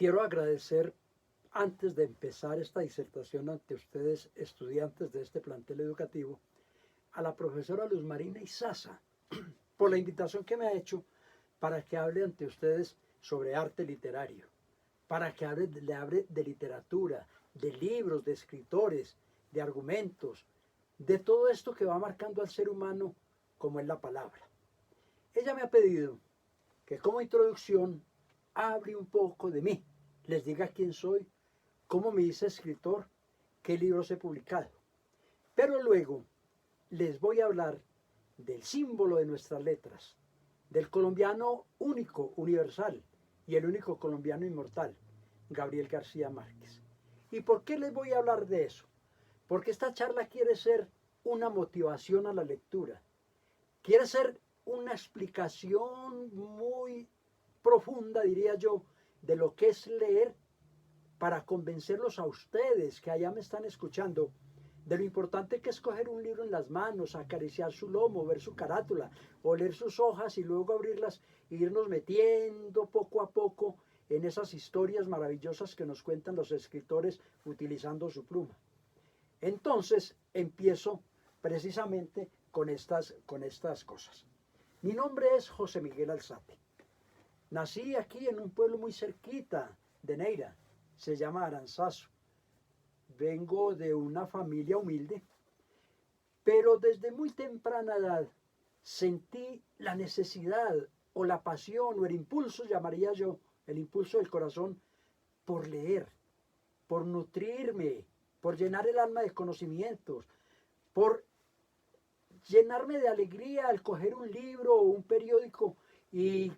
quiero agradecer, antes de empezar esta disertación ante ustedes, estudiantes de este plantel educativo, a la profesora Luz Marina Izaza por la invitación que me ha hecho para que hable ante ustedes sobre arte literario, para que le hable de literatura, de libros, de escritores, de argumentos, de todo esto que va marcando al ser humano como es la palabra. Ella me ha pedido que como introducción hable un poco de mí, les diga quién soy, cómo me hice escritor, qué libros he publicado. Pero luego les voy a hablar del símbolo de nuestras letras, del colombiano único, universal, y el único colombiano inmortal, Gabriel García Márquez. ¿Y por qué les voy a hablar de eso? Porque esta charla quiere ser una motivación a la lectura, quiere ser una explicación muy profunda, diría yo, de lo que es leer, para convencerlos a ustedes que allá me están escuchando de lo importante que es coger un libro en las manos, acariciar su lomo, ver su carátula, oler sus hojas y luego abrirlas e irnos metiendo poco a poco en esas historias maravillosas que nos cuentan los escritores utilizando su pluma. Entonces empiezo precisamente con estas cosas. Mi nombre es José Miguel Alzate. Nací aquí en un pueblo muy cerquita de Neira, se llama Aranzazu. Vengo de una familia humilde, pero desde muy temprana edad sentí la necesidad o la pasión o el impulso, llamaría yo, el impulso del corazón por leer, por nutrirme, por llenar el alma de conocimientos, por llenarme de alegría al coger un libro o un periódico y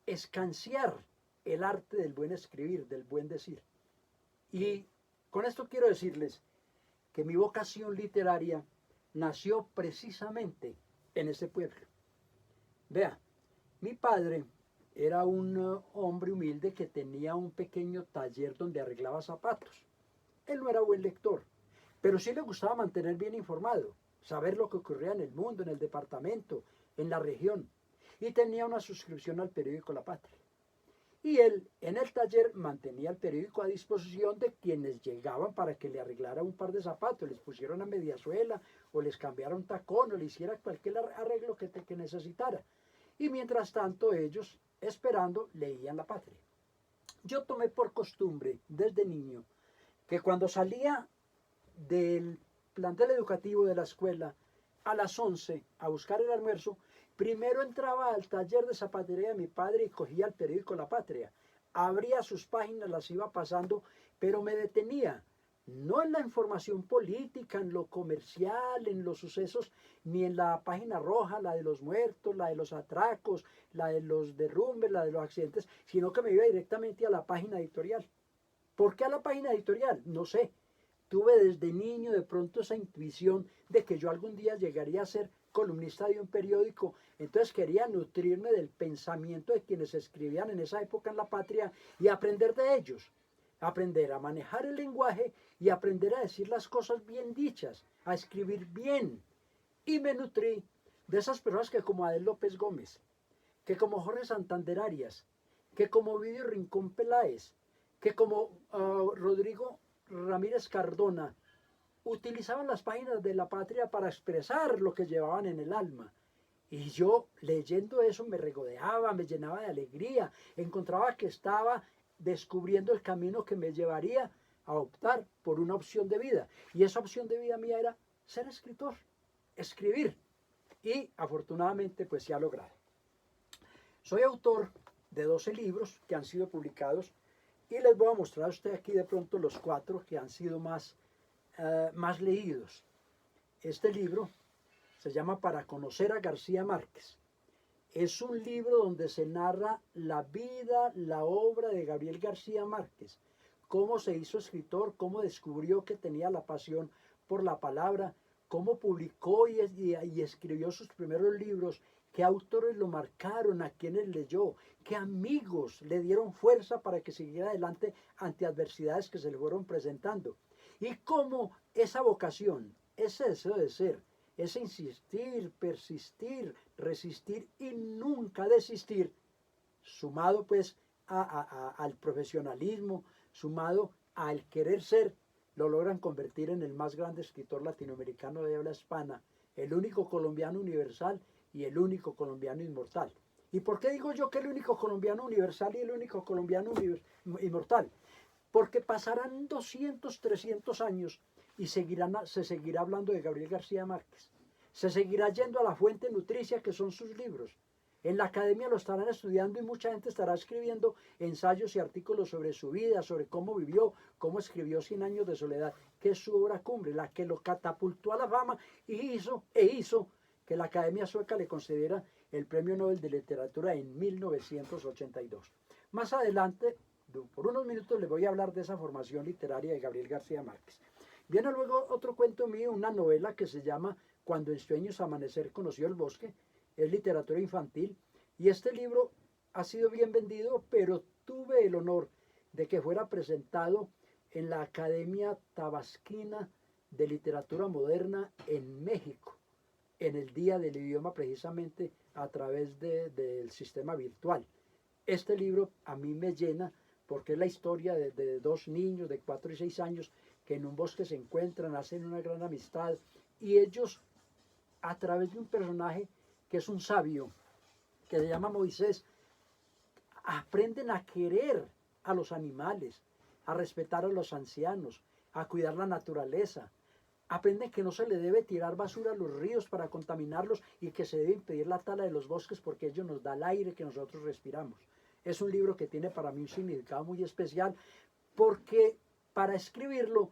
escanciar el arte del buen escribir, del buen decir. Y con esto quiero decirles que mi vocación literaria nació precisamente en ese pueblo. Vea, mi padre era un hombre humilde que tenía un pequeño taller donde arreglaba zapatos. Él no era buen lector, pero sí le gustaba mantener bien informado, saber lo que ocurría en el mundo, en el departamento, en la región. Y tenía una suscripción al periódico La Patria. Y él en el taller mantenía el periódico a disposición de quienes llegaban para que le arreglara un par de zapatos, les pusieran una mediasuela o les cambiara un tacón o le hiciera cualquier arreglo que necesitara. Y mientras tanto ellos, esperando, leían La Patria. Yo tomé por costumbre desde niño que cuando salía del plantel educativo de la escuela a las 11 a buscar el almuerzo, primero entraba al taller de zapatería de mi padre y cogía el periódico La Patria. Abría sus páginas, las iba pasando, pero me detenía. No en la información política, en lo comercial, en los sucesos, ni en la página roja, la de los muertos, la de los atracos, la de los derrumbes, la de los accidentes, sino que me iba directamente a la página editorial. ¿Por qué a la página editorial? No sé. Tuve desde niño de pronto esa intuición de que yo algún día llegaría a ser columnista de un periódico, entonces quería nutrirme del pensamiento de quienes escribían en esa época en La Patria y aprender de ellos, aprender a manejar el lenguaje y aprender a decir las cosas bien dichas, a escribir bien. Y me nutrí de esas personas que como Adel López Gómez, que como Jorge Santander Arias, que como Ovidio Rincón Peláez, que como Rodrigo Ramírez Cardona, utilizaban las páginas de La Patria para expresar lo que llevaban en el alma. Y yo leyendo eso me regodeaba, me llenaba de alegría, encontraba que estaba descubriendo el camino que me llevaría a optar por una opción de vida. Y esa opción de vida mía era ser escritor, escribir. Y afortunadamente pues se ha logrado. Soy autor de 12 libros que han sido publicados y les voy a mostrar a usted aquí de pronto los 4 que han sido más leídos. Este libro se llama Para conocer a García Márquez. Es un libro donde se narra la vida, la obra de Gabriel García Márquez, cómo se hizo escritor, cómo descubrió que tenía la pasión por la palabra, cómo publicó y escribió sus primeros libros, qué autores lo marcaron, a quienes leyó, qué amigos le dieron fuerza para que siguiera adelante ante adversidades que se le fueron presentando. Y cómo esa vocación, ese deseo de ser, ese insistir, persistir, resistir y nunca desistir, sumado pues al profesionalismo, sumado al querer ser, lo logran convertir en el más grande escritor latinoamericano de habla hispana, el único colombiano universal y el único colombiano inmortal. ¿Y por qué digo yo que el único colombiano universal y el único colombiano inmortal? Porque pasarán 200, 300 años y se seguirá hablando de Gabriel García Márquez. Se seguirá yendo a la fuente nutricia que son sus libros. En la academia lo estarán estudiando y mucha gente estará escribiendo ensayos y artículos sobre su vida, sobre cómo vivió, cómo escribió Cien años de soledad, que es su obra cumbre, la que lo catapultó a la fama y hizo que la Academia Sueca le concediera el Premio Nobel de Literatura en 1982. Más adelante, por unos minutos, les voy a hablar de esa formación literaria de Gabriel García Márquez. Viene luego otro cuento mío, una novela que se llama Cuando en sueños amanecer conoció el bosque, es literatura infantil, y este libro ha sido bien vendido, pero tuve el honor de que fuera presentado en la Academia Tabasquina de Literatura Moderna en México, en el Día del Idioma, precisamente a través del sistema virtual. Este libro a mí me llena porque es la historia de dos niños de 4 y 6 años que en un bosque se encuentran, hacen una gran amistad y ellos, a través de un personaje que es un sabio, que se llama Moisés, aprenden a querer a los animales, a respetar a los ancianos, a cuidar la naturaleza. Aprenden que no se le debe tirar basura a los ríos para contaminarlos y que se debe impedir la tala de los bosques porque ello nos da el aire que nosotros respiramos. Es un libro que tiene para mí un significado muy especial porque para escribirlo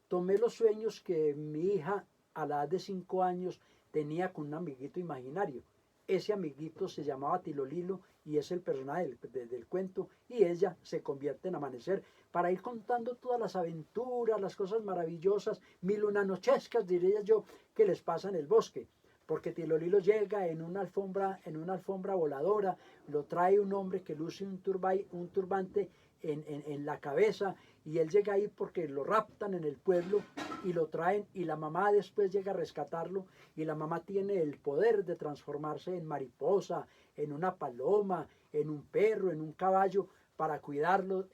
tomé los sueños que mi hija a la edad de 5 años tenía con un amiguito imaginario. Ese amiguito se llamaba Tilolilo y es el personaje del cuento y ella se convierte en Amanecer para ir contando todas las aventuras, las cosas maravillosas, milunanochescas diría yo, que les pasa en el bosque. Porque Tilolilo llega en una alfombra voladora, lo trae un hombre que luce un turbante en la cabeza y él llega ahí porque lo raptan en el pueblo y lo traen y la mamá después llega a rescatarlo y la mamá tiene el poder de transformarse en mariposa, en una paloma, en un perro, en un caballo para cuidarlo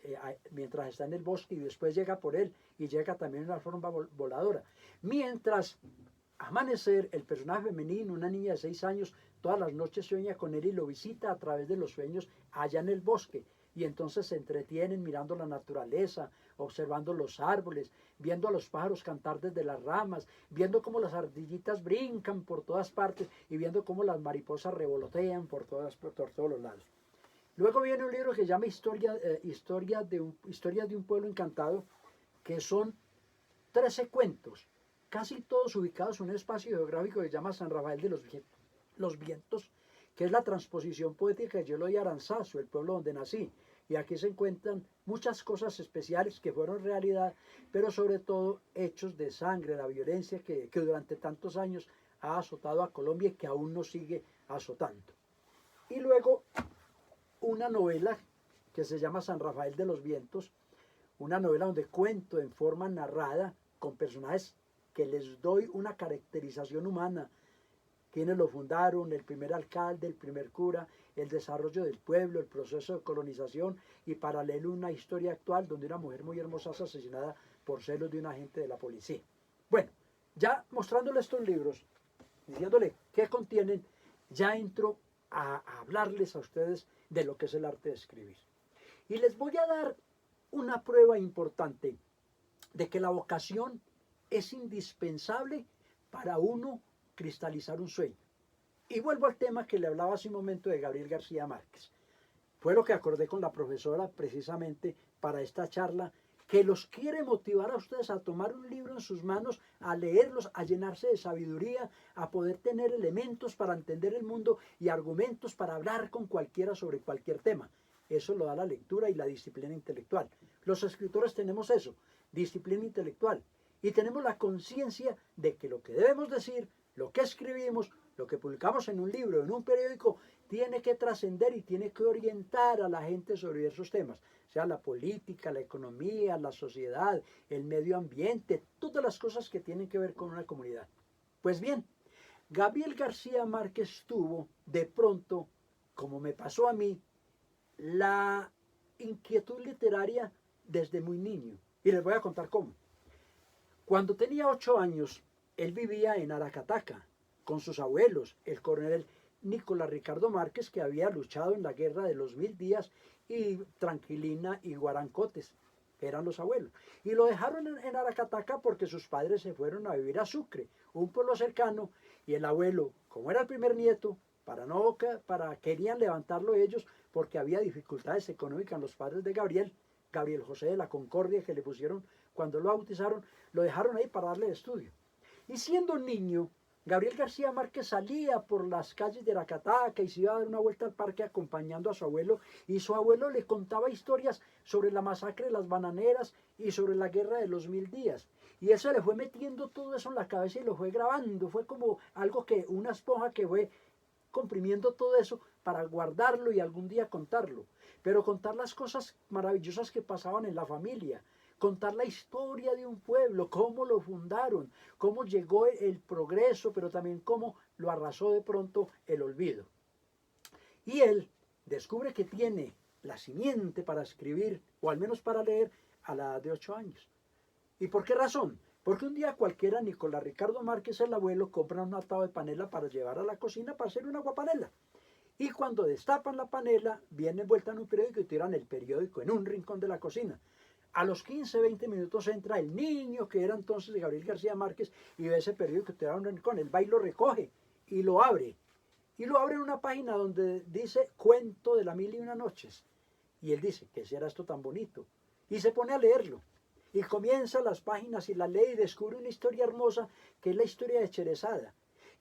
mientras está en el bosque y después llega por él y llega también en una forma voladora. Mientras Amanecer, el personaje femenino, una niña de 6 años, todas las noches sueña con él y lo visita a través de los sueños allá en el bosque. Y entonces se entretienen mirando la naturaleza, observando los árboles, viendo a los pájaros cantar desde las ramas, viendo cómo las ardillitas brincan por todas partes y viendo cómo las mariposas revolotean por todos los lados. Luego viene un libro que se llama Historia de un pueblo encantado, que son 13 cuentos, casi todos ubicados en un espacio geográfico que se llama San Rafael de los Vientos, que es la transposición poética de Eloy Aranzazu, el pueblo donde nací. Y aquí se encuentran muchas cosas especiales que fueron realidad, pero sobre todo hechos de sangre, la violencia que durante tantos años ha azotado a Colombia y que aún nos sigue azotando. Y luego una novela que se llama San Rafael de los Vientos, una novela donde cuento en forma narrada con personajes que les doy una caracterización humana, quienes lo fundaron, el primer alcalde, el primer cura, el desarrollo del pueblo, el proceso de colonización y paralelo una historia actual donde una mujer muy hermosa es asesinada por celos de un agente de la policía. Bueno, ya mostrándole estos libros, diciéndole qué contienen, ya entro a hablarles a ustedes de lo que es el arte de escribir. Y les voy a dar una prueba importante de que la vocación es indispensable para uno cristalizar un sueño. Y vuelvo al tema que le hablaba hace un momento de Gabriel García Márquez. Fue lo que acordé con la profesora precisamente para esta charla, que los quiere motivar a ustedes a tomar un libro en sus manos, a leerlos, a llenarse de sabiduría, a poder tener elementos para entender el mundo y argumentos para hablar con cualquiera sobre cualquier tema. Eso lo da la lectura y la disciplina intelectual. Los escritores tenemos eso, disciplina intelectual. Y tenemos la conciencia de que lo que debemos decir, lo que escribimos, lo que publicamos en un libro, en un periódico, tiene que trascender y tiene que orientar a la gente sobre diversos temas, sea la política, la economía, la sociedad, el medio ambiente, todas las cosas que tienen que ver con una comunidad. Pues bien, Gabriel García Márquez tuvo de pronto, como me pasó a mí, la inquietud literaria desde muy niño. Y les voy a contar cómo. Cuando tenía 8 años, él vivía en Aracataca con sus abuelos, el coronel Nicolás Ricardo Márquez, que había luchado en la guerra de los 1000 días, y Tranquilina y Guarancotes, que eran los abuelos. Y lo dejaron en Aracataca porque sus padres se fueron a vivir a Sucre, un pueblo cercano, y el abuelo, como era el primer nieto, querían levantarlo ellos porque había dificultades económicas en los padres de Gabriel José de la Concordia, que le pusieron cuando lo bautizaron, lo dejaron ahí para darle estudio. Y siendo niño, Gabriel García Márquez salía por las calles de Aracataca y se iba a dar una vuelta al parque acompañando a su abuelo, y su abuelo le contaba historias sobre la masacre de las bananeras y sobre la guerra de los 1000 días. Y él se le fue metiendo todo eso en la cabeza y lo fue grabando. Fue como algo que, una esponja que fue comprimiendo todo eso para guardarlo y algún día contarlo. Pero contar las cosas maravillosas que pasaban en la familia, contar la historia de un pueblo, cómo lo fundaron, cómo llegó el progreso, pero también cómo lo arrasó de pronto el olvido. Y él descubre que tiene la simiente para escribir, o al menos para leer, a la edad de 8 años. ¿Y por qué razón? Porque un día cualquiera Nicolás Ricardo Márquez, el abuelo, compra un atado de panela para llevar a la cocina para hacer una aguapanela. Y cuando destapan la panela, viene envuelta en un periódico y tiran el periódico en un rincón de la cocina. A los 15, 20 minutos entra el niño, que era entonces Gabriel García Márquez, y ve ese periódico que tiraron en un rincón. El va y lo recoge y lo abre. Y lo abre en una página donde dice Cuento de la 1001 noches. Y él dice, ¿qué será esto tan bonito? Y se pone a leerlo. Y comienza las páginas y la lee y descubre una historia hermosa, que es la historia de Cherezada.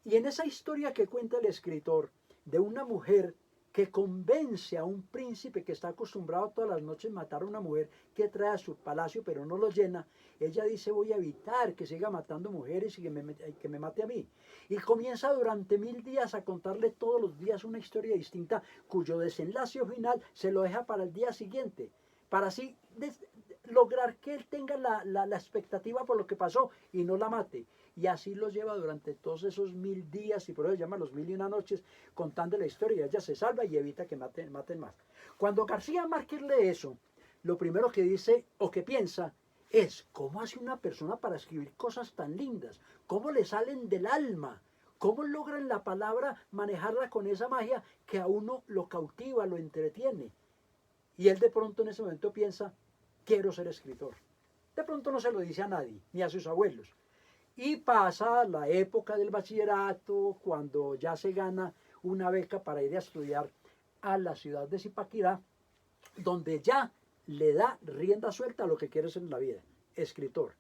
Y en esa historia que cuenta el escritor, de una mujer que convence a un príncipe que está acostumbrado todas las noches a matar a una mujer que trae a su palacio pero no lo llena, ella dice, voy a evitar que siga matando mujeres y que me mate a mí. Y comienza durante 1000 días a contarle todos los días una historia distinta, cuyo desenlace final se lo deja para el día siguiente, para así lograr que él tenga la expectativa por lo que pasó y no la mate. Y así lo lleva durante todos esos 1000 días, y por eso se llama los 1001 noches, contando la historia. Ella se salva y evita que maten más. Cuando García Márquez lee eso, lo primero que dice o que piensa es, ¿cómo hace una persona para escribir cosas tan lindas? ¿Cómo le salen del alma? ¿Cómo logran la palabra manejarla con esa magia que a uno lo cautiva, lo entretiene? Y él de pronto en ese momento piensa, quiero ser escritor. De pronto no se lo dice a nadie, ni a sus abuelos. Y pasa la época del bachillerato, cuando ya se gana una beca para ir a estudiar a la ciudad de Zipaquirá, donde ya le da rienda suelta a lo que quiere ser en la vida, escritor.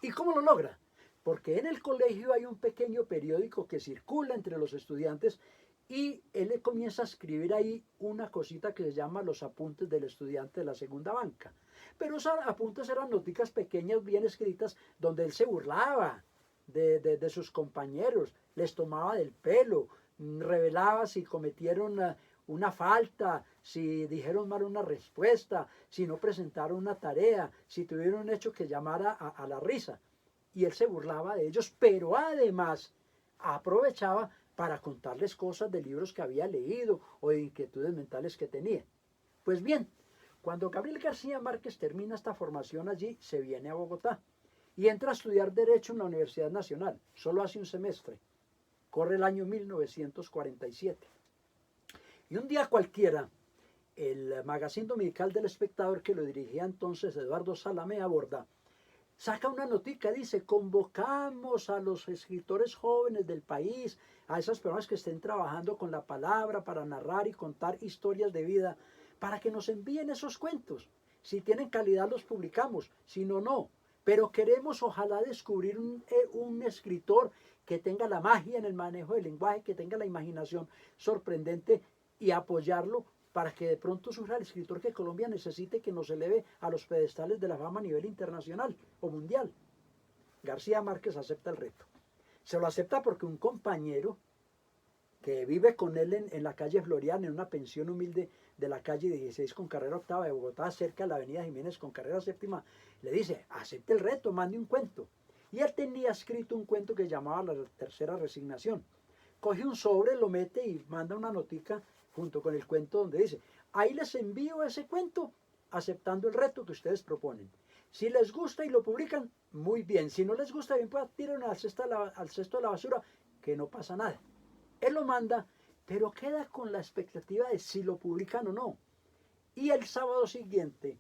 ¿Y cómo lo logra? Porque en el colegio hay un pequeño periódico que circula entre los estudiantes, y él le comienza a escribir ahí una cosita que se llama Los apuntes del estudiante de la segunda banca. Pero esos apuntes eran noticas pequeñas, bien escritas, donde él se burlaba de sus compañeros, les tomaba del pelo, revelaba si cometieron una falta, si dijeron mal una respuesta, si no presentaron una tarea, si tuvieron un hecho que llamara a la risa. Y él se burlaba de ellos, pero además aprovechaba para contarles cosas de libros que había leído o de inquietudes mentales que tenía. Pues bien, cuando Gabriel García Márquez termina esta formación allí, se viene a Bogotá y entra a estudiar Derecho en la Universidad Nacional. Solo hace un semestre. Corre el año 1947. Y un día cualquiera, el magazine dominical del Espectador, que lo dirigía entonces Eduardo Salamea Borda, saca una notica, dice, convocamos a los escritores jóvenes del país, a esas personas que estén trabajando con la palabra para narrar y contar historias de vida, para que nos envíen esos cuentos. Si tienen calidad los publicamos, si no, no. Pero queremos ojalá descubrir un escritor que tenga la magia en el manejo del lenguaje, que tenga la imaginación sorprendente, y apoyarlo para que de pronto surja el escritor que Colombia necesite, que nos eleve a los pedestales de la fama a nivel internacional o mundial. García Márquez acepta el reto. Se lo acepta porque un compañero que vive con él en la calle Floriana, en una pensión humilde de la calle 16 con carrera octava de Bogotá, cerca de la avenida Jiménez con carrera séptima, le dice, acepte el reto, mande un cuento. Y él tenía escrito un cuento que llamaba La tercera resignación. Coge un sobre, lo mete y manda una notica junto con el cuento donde dice, ahí les envío ese cuento aceptando el reto que ustedes proponen. Si les gusta y lo publican, muy bien. Si no les gusta, bien, pues tiren al cesto de la basura, que no pasa nada. Él lo manda, pero queda con la expectativa de si lo publican o no. Y el sábado siguiente,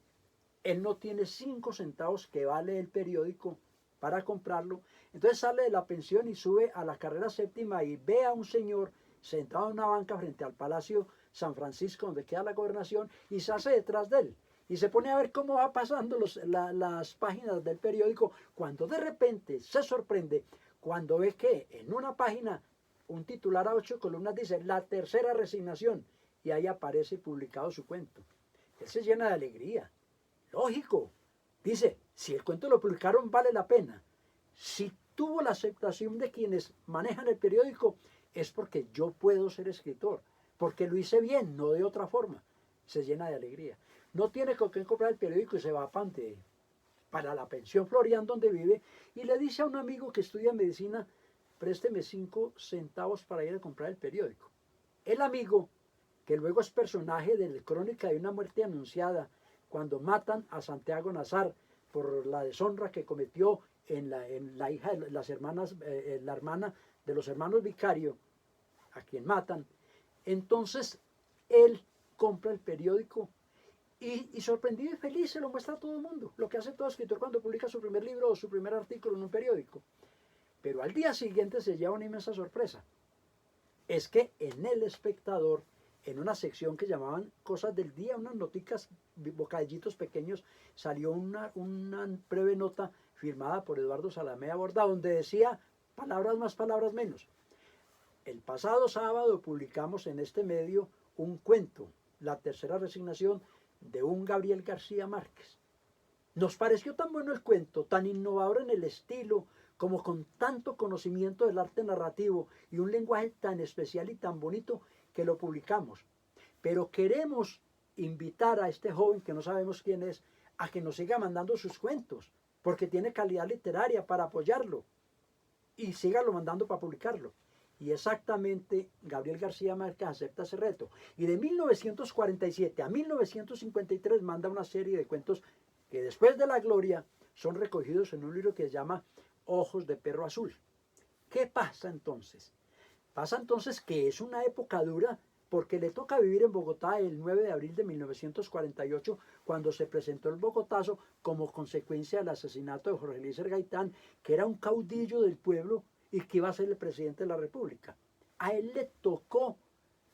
él no tiene 5 centavos que vale el periódico para comprarlo. Entonces sale de la pensión y sube a la carrera séptima y ve a un señor sentado en una banca frente al Palacio San Francisco, donde queda la gobernación, y se hace detrás de él. Y se pone a ver cómo va pasando las páginas del periódico, cuando de repente se sorprende cuando ve que en una página un titular a 8 columnas dice la tercera resignación, y ahí aparece publicado su cuento. Él se llena de alegría. Lógico. Dice, si el cuento lo publicaron vale la pena. Si tuvo la aceptación de quienes manejan el periódico, es porque yo puedo ser escritor, porque lo hice bien, no de otra forma. Se llena de alegría. No tiene con qué comprar el periódico y se va para la pensión Florian donde vive y le dice a un amigo que estudia medicina, présteme 5 centavos para ir a comprar el periódico. El amigo, que luego es personaje de la crónica de una muerte anunciada, cuando matan a Santiago Nazar por la deshonra que cometió en la hija de las hermanas, la hermana de los hermanos Vicario, a quien matan. Entonces él compra el periódico y sorprendido y feliz se lo muestra a todo el mundo, lo que hace todo escritor cuando publica su primer libro o su primer artículo en un periódico. Pero al día siguiente se lleva una inmensa sorpresa. Es que en El Espectador, en una sección que llamaban Cosas del Día, unas noticas, bocadillitos pequeños, salió una breve nota firmada por Eduardo Salamea Borda, donde decía palabras más, palabras menos. El pasado sábado publicamos en este medio un cuento, La tercera resignación, de un Gabriel García Márquez. Nos pareció tan bueno el cuento, tan innovador en el estilo, como con tanto conocimiento del arte narrativo y un lenguaje tan especial y tan bonito, que lo publicamos. Pero queremos invitar a este joven, que no sabemos quién es, a que nos siga mandando sus cuentos, porque tiene calidad literaria para apoyarlo, y sígalo mandando para publicarlo. Y exactamente Gabriel García Márquez acepta ese reto. Y de 1947 a 1953 manda una serie de cuentos que después de la gloria son recogidos en un libro que se llama Ojos de Perro Azul. ¿Qué pasa entonces? Pasa entonces que es una época dura porque le toca vivir en Bogotá el 9 de abril de 1948, cuando se presentó el Bogotazo como consecuencia del asesinato de Jorge Eliezer Gaitán, que era un caudillo del pueblo y que iba a ser el presidente de la República. A él le tocó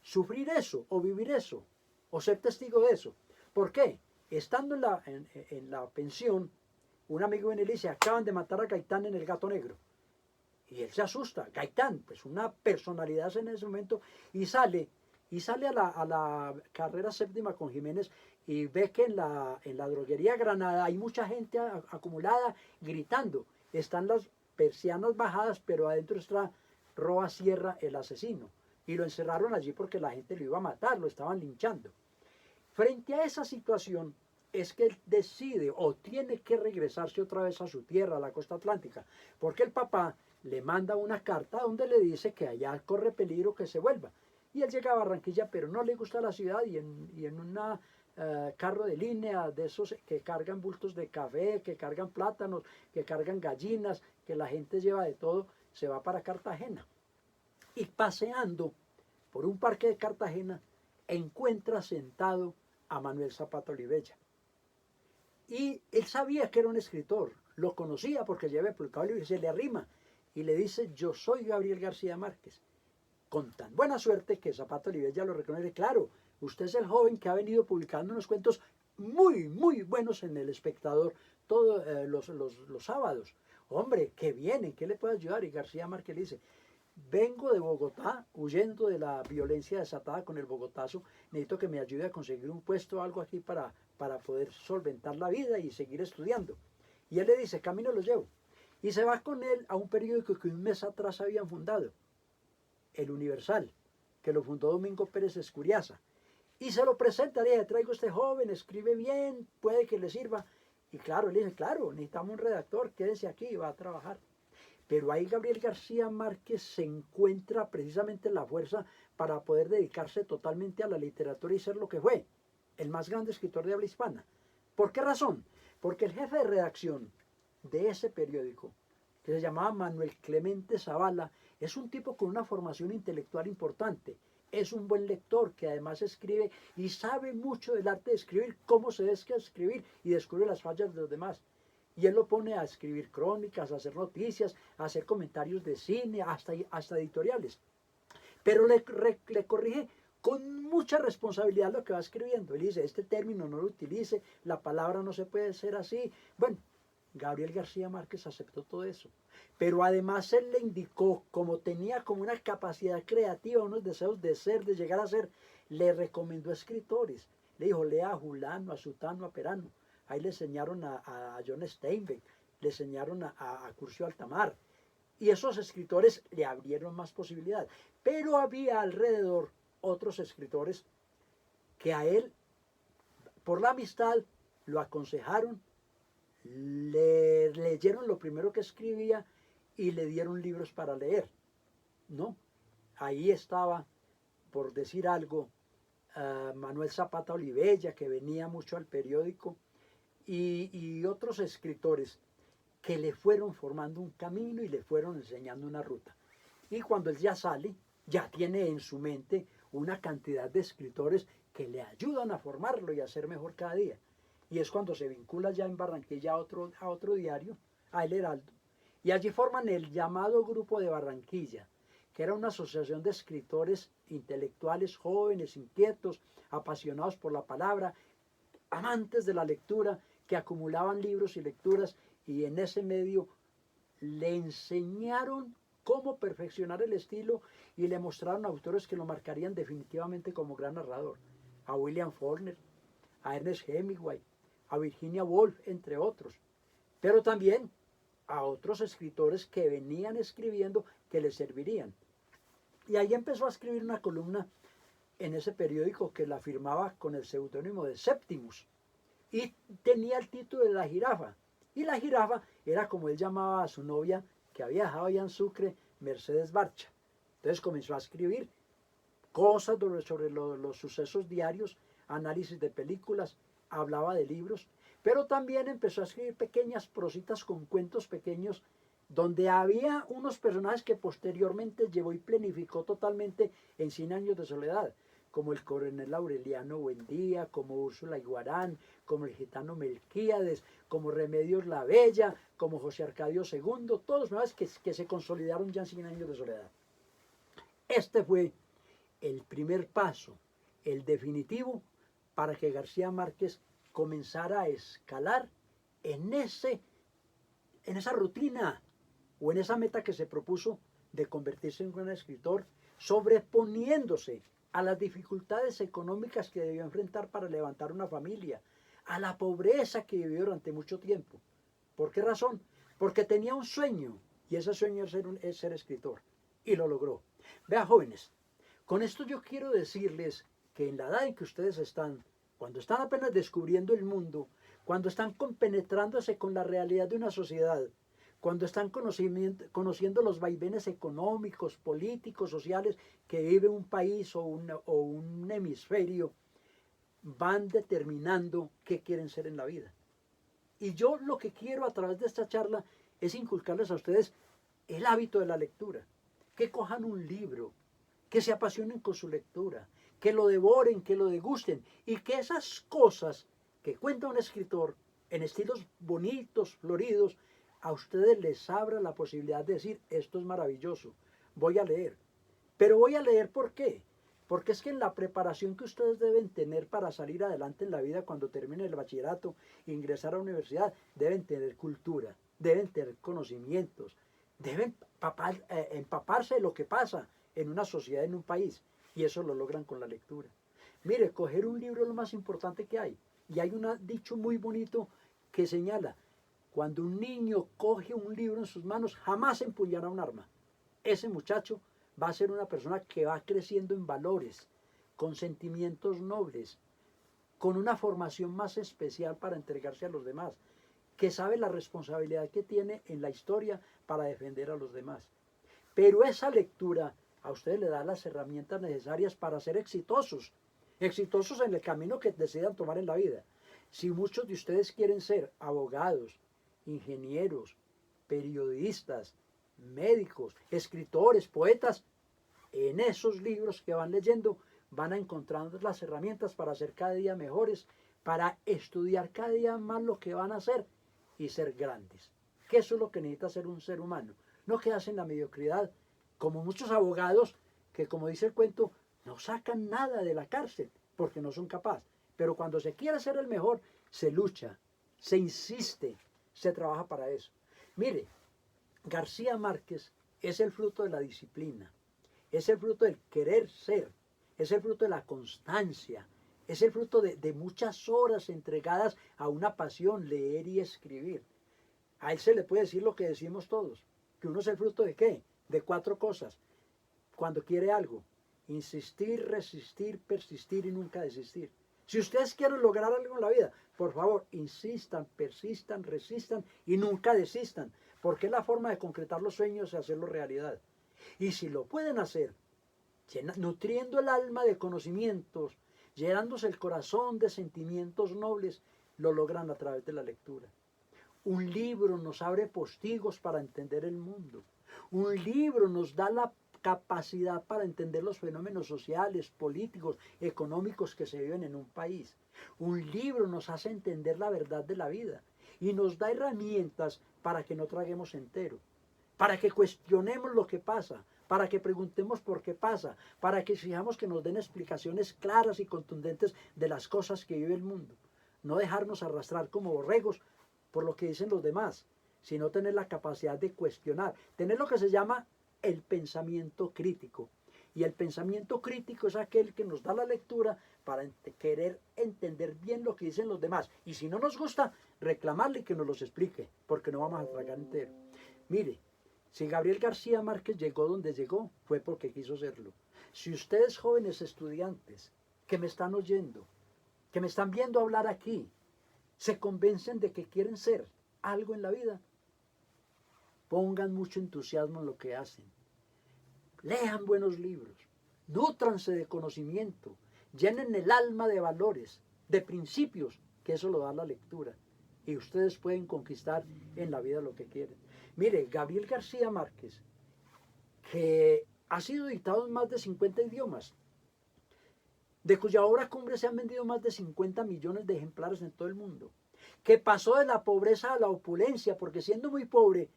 sufrir eso, o vivir eso, o ser testigo de eso. ¿Por qué? Estando en la pensión, un amigo en él dice, acaban de matar a Gaitán en El Gato Negro. Y él se asusta. Gaitán, pues una personalidad en ese momento, y sale a la carrera séptima con Jiménez y ve que en la droguería Granada hay mucha gente acumulada gritando. Están las persianas bajadas, pero adentro está Roa Sierra, el asesino. Y lo encerraron allí porque la gente lo iba a matar, lo estaban linchando. Frente a esa situación es que él decide o tiene que regresarse otra vez a su tierra, a la costa atlántica, porque el papá le manda una carta donde le dice que allá corre peligro que se vuelva. Y él llega a Barranquilla, pero no le gusta la ciudad, y en un carro de línea de esos que cargan bultos de café, que cargan plátanos, que cargan gallinas, que la gente lleva de todo, se va para Cartagena. Y paseando por un parque de Cartagena, encuentra sentado a Manuel Zapata Olivella. Y él sabía que era un escritor, lo conocía porque ya había publicado libros, y se le arrima y le dice, yo soy Gabriel García Márquez. Con tan buena suerte que Zapata Olivella lo reconoce. Claro, usted es el joven que ha venido publicando unos cuentos muy, muy buenos en El Espectador todos los sábados. Hombre, qué bien, ¿en qué le puedo ayudar? Y García Márquez le dice, vengo de Bogotá, huyendo de la violencia desatada con el Bogotazo, necesito que me ayude a conseguir un puesto o algo aquí para poder solventar la vida y seguir estudiando. Y él le dice, camino lo llevo. Y se va con él a un periódico que un mes atrás habían fundado, El Universal, que lo fundó Domingo Pérez Escuriaza. Y se lo presenta, le dice, traigo a este joven, escribe bien, puede que le sirva. Y claro, él dice, claro, necesitamos un redactor, quédese aquí, va a trabajar. Pero ahí Gabriel García Márquez se encuentra precisamente la fuerza para poder dedicarse totalmente a la literatura y ser lo que fue, el más grande escritor de habla hispana. ¿Por qué razón? Porque el jefe de redacción de ese periódico, que se llamaba Manuel Clemente Zavala, es un tipo con una formación intelectual importante. Es un buen lector que además escribe y sabe mucho del arte de escribir, cómo se debe escribir y descubre las fallas de los demás. Y él lo pone a escribir crónicas, a hacer noticias, a hacer comentarios de cine, hasta editoriales. Pero le corrige con mucha responsabilidad lo que va escribiendo. Él dice, este término no lo utilice, la palabra no se puede hacer así. Bueno, Gabriel García Márquez aceptó todo eso. Pero además él le indicó, como tenía como una capacidad creativa, unos deseos de ser, de llegar a ser, le recomendó escritores. Le dijo, lea a Julano, a Sutano, a Perano. Ahí le enseñaron a John Steinbeck, le enseñaron a Curcio Altamar. Y esos escritores le abrieron más posibilidad. Pero había alrededor otros escritores que a él, por la amistad, lo aconsejaron, le leyeron lo primero que escribía y le dieron libros para leer. ¿No? Ahí estaba, por decir algo, Manuel Zapata Olivella, que venía mucho al periódico, y otros escritores que le fueron formando un camino y le fueron enseñando una ruta. Y cuando él ya sale, ya tiene en su mente una cantidad de escritores que le ayudan a formarlo y a ser mejor cada día. Y es cuando se vincula ya en Barranquilla a otro diario, a El Heraldo. Y allí forman el llamado Grupo de Barranquilla, que era una asociación de escritores intelectuales jóvenes, inquietos, apasionados por la palabra, amantes de la lectura, que acumulaban libros y lecturas, y en ese medio le enseñaron cómo perfeccionar el estilo y le mostraron autores que lo marcarían definitivamente como gran narrador. A William Faulkner, a Ernest Hemingway, a Virginia Woolf, entre otros. Pero también a otros escritores que venían escribiendo que le servirían. Y ahí empezó a escribir una columna en ese periódico que la firmaba con el seudónimo de Septimus. Y tenía el título de La Jirafa. Y La Jirafa era como él llamaba a su novia, que había dejado allá en Sucre, Mercedes Barcha. Entonces comenzó a escribir cosas sobre los sucesos diarios, análisis de películas, hablaba de libros, pero también empezó a escribir pequeñas prositas con cuentos pequeños, donde había unos personajes que posteriormente llevó y planificó totalmente en Cien Años de Soledad, como el coronel Aureliano Buendía, como Úrsula Iguarán, como el gitano Melquíades, como Remedios la Bella, como José Arcadio II, todos los que se consolidaron ya en Cien Años de Soledad. Este fue el primer paso, el definitivo, para que García Márquez comenzara a escalar en esa rutina o en esa meta que se propuso de convertirse en un escritor, sobreponiéndose a las dificultades económicas que debió enfrentar para levantar una familia, a la pobreza que vivió durante mucho tiempo. ¿Por qué razón? Porque tenía un sueño, y ese sueño es ser escritor, y lo logró. Vea, jóvenes, con esto yo quiero decirles que en la edad en que ustedes están, cuando están apenas descubriendo el mundo, cuando están compenetrándose con la realidad de una sociedad, cuando están conociendo los vaivenes económicos, políticos, sociales que vive un país o un hemisferio, van determinando qué quieren ser en la vida. Y yo lo que quiero a través de esta charla es inculcarles a ustedes el hábito de la lectura, que cojan un libro, que se apasionen con su lectura, que lo devoren, que lo degusten y que esas cosas que cuenta un escritor en estilos bonitos, floridos, a ustedes les abra la posibilidad de decir, esto es maravilloso, voy a leer. Pero voy a leer ¿por qué? Porque es que en la preparación que ustedes deben tener para salir adelante en la vida cuando terminen el bachillerato, ingresar a la universidad, deben tener cultura, deben tener conocimientos, deben empaparse de lo que pasa en una sociedad, en un país. Y eso lo logran con la lectura. Mire, coger un libro es lo más importante que hay. Y hay un dicho muy bonito que señala, cuando un niño coge un libro en sus manos, jamás empuñará un arma. Ese muchacho va a ser una persona que va creciendo en valores, con sentimientos nobles, con una formación más especial para entregarse a los demás, que sabe la responsabilidad que tiene en la historia para defender a los demás. Pero esa lectura a ustedes le da las herramientas necesarias para ser exitosos, exitosos en el camino que decidan tomar en la vida. Si muchos de ustedes quieren ser abogados, ingenieros, periodistas, médicos, escritores, poetas, en esos libros que van leyendo van a encontrar las herramientas para ser cada día mejores, para estudiar cada día más lo que van a hacer y ser grandes. Que eso es lo que necesita ser un ser humano. No quedarse en la mediocridad, como muchos abogados que, como dice el cuento, no sacan nada de la cárcel porque no son capaces. Pero cuando se quiere ser el mejor, se lucha, se insiste, se trabaja para eso. Mire, García Márquez es el fruto de la disciplina, es el fruto del querer ser, es el fruto de la constancia, es el fruto de muchas horas entregadas a una pasión, leer y escribir. A él se le puede decir lo que decimos todos, que uno es el fruto de ¿qué? De 4 cosas. Cuando quiere algo, insistir, resistir, persistir y nunca desistir. Si ustedes quieren lograr algo en la vida, por favor, insistan, persistan, resistan y nunca desistan, porque es la forma de concretar los sueños y hacerlo realidad. Y si lo pueden hacer, nutriendo el alma de conocimientos, llenándose el corazón de sentimientos nobles, lo logran a través de la lectura. Un libro nos abre postigos para entender el mundo. Un libro nos da la capacidad para entender los fenómenos sociales, políticos, económicos que se viven en un país. Un libro nos hace entender la verdad de la vida y nos da herramientas para que no traguemos entero, para que cuestionemos lo que pasa, para que preguntemos por qué pasa, para que exijamos que nos den explicaciones claras y contundentes de las cosas que vive el mundo. No dejarnos arrastrar como borregos por lo que dicen los demás, sino tener la capacidad de cuestionar, tener lo que se llama el pensamiento crítico. Y el pensamiento crítico es aquel que nos da la lectura para querer entender bien lo que dicen los demás. Y si no nos gusta, reclamarle y que nos los explique, porque no vamos a tragar entero. Mire, si Gabriel García Márquez llegó donde llegó, fue porque quiso serlo. Si ustedes jóvenes estudiantes que me están oyendo, que me están viendo hablar aquí, se convencen de que quieren ser algo en la vida, pongan mucho entusiasmo en lo que hacen. Lean buenos libros, nútranse de conocimiento, llenen el alma de valores, de principios, que eso lo da la lectura. Y ustedes pueden conquistar en la vida lo que quieren. Mire, Gabriel García Márquez, que ha sido editado en más de 50 idiomas, de cuya obra cumbre se han vendido más de 50 millones de ejemplares en todo el mundo, que pasó de la pobreza a la opulencia, porque siendo muy pobre,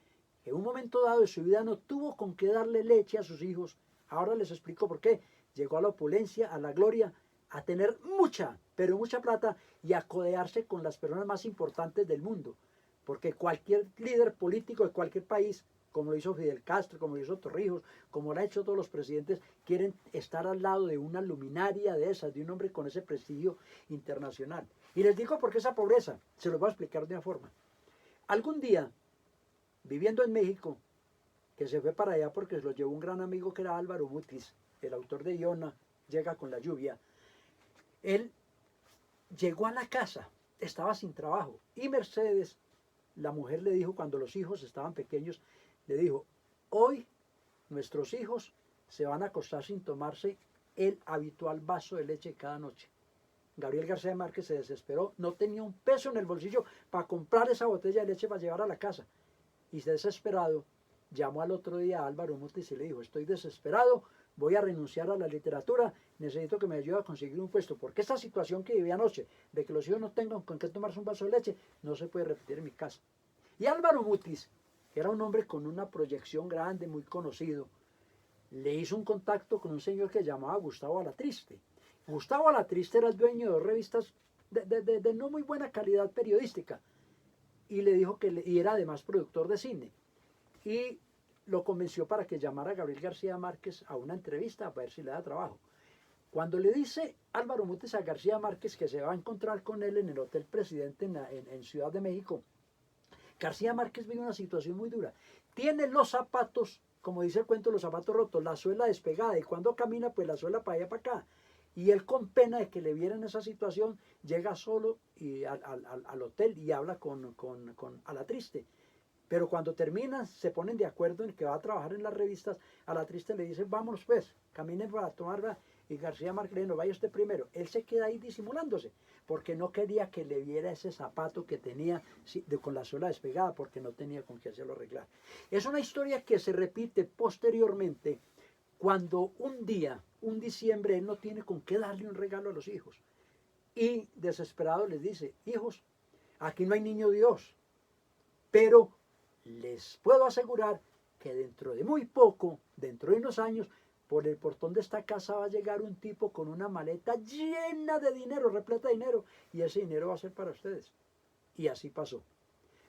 en un momento dado de su vida no tuvo con qué darle leche a sus hijos. Ahora les explico por qué. Llegó a la opulencia, a la gloria, a tener mucha, pero mucha plata y a codearse con las personas más importantes del mundo. Porque cualquier líder político de cualquier país, como lo hizo Fidel Castro, como lo hizo Torrijos, como lo han hecho todos los presidentes, quieren estar al lado de una luminaria de esas, de un hombre con ese prestigio internacional. Y les digo por qué esa pobreza, se lo voy a explicar de una forma. Algún día, viviendo en México, que se fue para allá porque se lo llevó un gran amigo que era Álvaro Mutis, el autor de Iona, Llega con la lluvia, él llegó a la casa, estaba sin trabajo, y Mercedes, la mujer, le dijo, cuando los hijos estaban pequeños, le dijo, hoy nuestros hijos se van a acostar sin tomarse el habitual vaso de leche cada noche. Gabriel García Márquez se desesperó, no tenía un peso en el bolsillo para comprar esa botella de leche para llevar a la casa. Y desesperado, llamó al otro día a Álvaro Mutis y le dijo, estoy desesperado, voy a renunciar a la literatura, necesito que me ayude a conseguir un puesto, porque esta situación que viví anoche, de que los hijos no tengan con qué tomarse un vaso de leche, no se puede repetir en mi casa. Y Álvaro Mutis, que era un hombre con una proyección grande, muy conocido, le hizo un contacto con un señor que se llamaba Gustavo Alatriste. Gustavo Alatriste era el dueño de 2 revistas de no muy buena calidad periodística, y le dijo y era además productor de cine, y lo convenció para que llamara a Gabriel García Márquez a una entrevista a ver si le da trabajo. Cuando le dice Álvaro Mutis a García Márquez que se va a encontrar con él en el Hotel Presidente en Ciudad de México, García Márquez vive una situación muy dura. Tiene los zapatos, como dice el cuento, los zapatos rotos, la suela despegada, y cuando camina, pues la suela para allá para acá. Y él, con pena de que le vieran esa situación, llega solo al hotel y habla con Alatriste. Pero cuando terminan, se ponen de acuerdo en que va a trabajar en las revistas. Alatriste le dice, vámonos pues, caminen para tomar. Y García Márquez le dijo, no, vaya usted primero. Él se queda ahí disimulándose, porque no quería que le viera ese zapato que tenía con la suela despegada, porque no tenía con qué hacerlo arreglar. Es una historia que se repite posteriormente cuando un día, un diciembre, él no tiene con qué darle un regalo a los hijos. Y desesperado les dice, hijos, aquí no hay niño Dios, pero les puedo asegurar que dentro de muy poco, dentro de unos años, por el portón de esta casa va a llegar un tipo con una maleta llena de dinero, repleta de dinero, y ese dinero va a ser para ustedes. Y así pasó.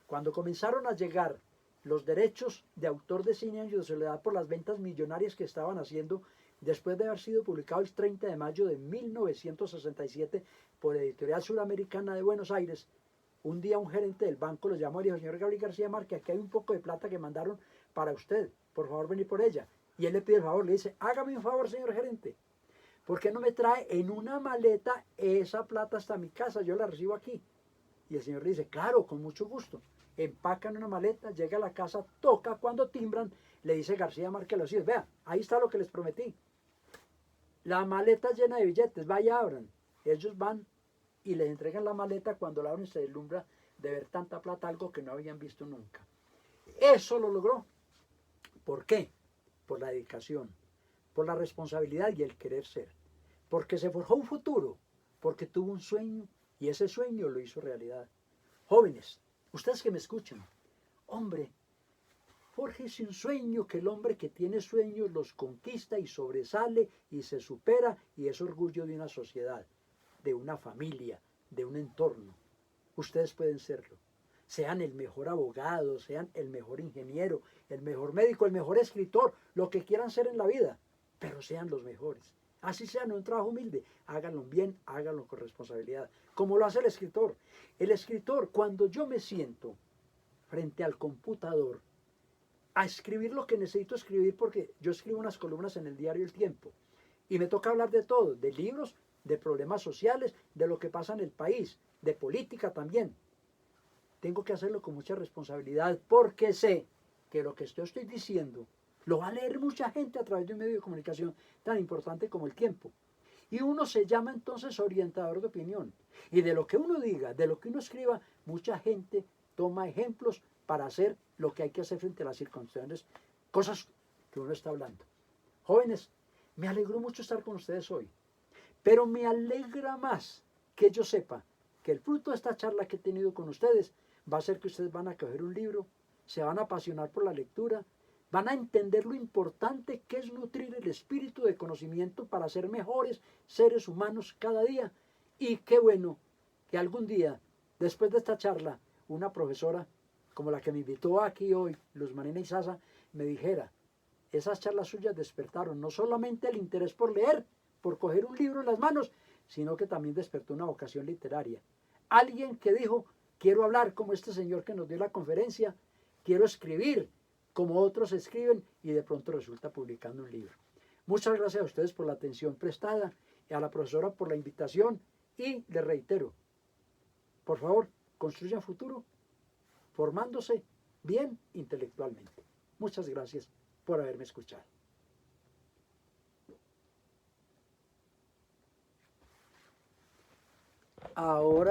Cuando comenzaron a llegar los derechos de autor de 100 años de soledad por las ventas millonarias que estaban haciendo, después de haber sido publicado el 30 de mayo de 1967 por Editorial Suramericana de Buenos Aires, un día un gerente del banco lo llamó y dijo, señor Gabriel García Márquez, aquí hay un poco de plata que mandaron para usted, por favor venir por ella. Y él le pide el favor, le dice, hágame un favor, señor gerente, ¿por qué no me trae en una maleta esa plata hasta mi casa? Yo la recibo aquí. Y el señor le dice, claro, con mucho gusto. Empaca en una maleta, llega a la casa, toca, cuando timbran, le dice García Márquez a los hijos, vea, ahí está lo que les prometí. La maleta llena de billetes, vaya, abran. Ellos van y les entregan la maleta, cuando la abren se deslumbra de ver tanta plata, algo que no habían visto nunca. Eso lo logró. ¿Por qué? Por la dedicación, por la responsabilidad y el querer ser. Porque se forjó un futuro, porque tuvo un sueño y ese sueño lo hizo realidad. Jóvenes, ustedes que me escuchan, hombre, fórjese un sueño, que el hombre que tiene sueños los conquista y sobresale y se supera y es orgullo de una sociedad, de una familia, de un entorno. Ustedes pueden serlo. Sean el mejor abogado, sean el mejor ingeniero, el mejor médico, el mejor escritor, lo que quieran ser en la vida, pero sean los mejores. Así sean un trabajo humilde, háganlo bien, háganlo con responsabilidad, como lo hace el escritor. El escritor, cuando yo me siento frente al computador a escribir lo que necesito escribir, porque yo escribo unas columnas en el diario El Tiempo, y me toca hablar de todo, de libros, de problemas sociales, de lo que pasa en el país, de política también. Tengo que hacerlo con mucha responsabilidad porque sé que lo que estoy diciendo lo va a leer mucha gente a través de un medio de comunicación tan importante como El Tiempo. Y uno se llama entonces orientador de opinión. Y de lo que uno diga, de lo que uno escriba, mucha gente toma ejemplos para hacer lo que hay que hacer frente a las circunstancias, cosas que uno está hablando. Jóvenes, me alegró mucho estar con ustedes hoy, pero me alegra más que yo sepa que el fruto de esta charla que he tenido con ustedes va a ser que ustedes van a coger un libro, se van a apasionar por la lectura, van a entender lo importante que es nutrir el espíritu de conocimiento para ser mejores seres humanos cada día. Y qué bueno que algún día, después de esta charla, una profesora como la que me invitó aquí hoy, Luz Marina Izaza, me dijera, esas charlas suyas despertaron no solamente el interés por leer, por coger un libro en las manos, sino que también despertó una vocación literaria. Alguien que dijo, quiero hablar como este señor que nos dio la conferencia, quiero escribir como otros escriben, y de pronto resulta publicando un libro. Muchas gracias a ustedes por la atención prestada, y a la profesora por la invitación, y les reitero, por favor, construyan futuro formándose bien intelectualmente. Muchas gracias por haberme escuchado. Ahora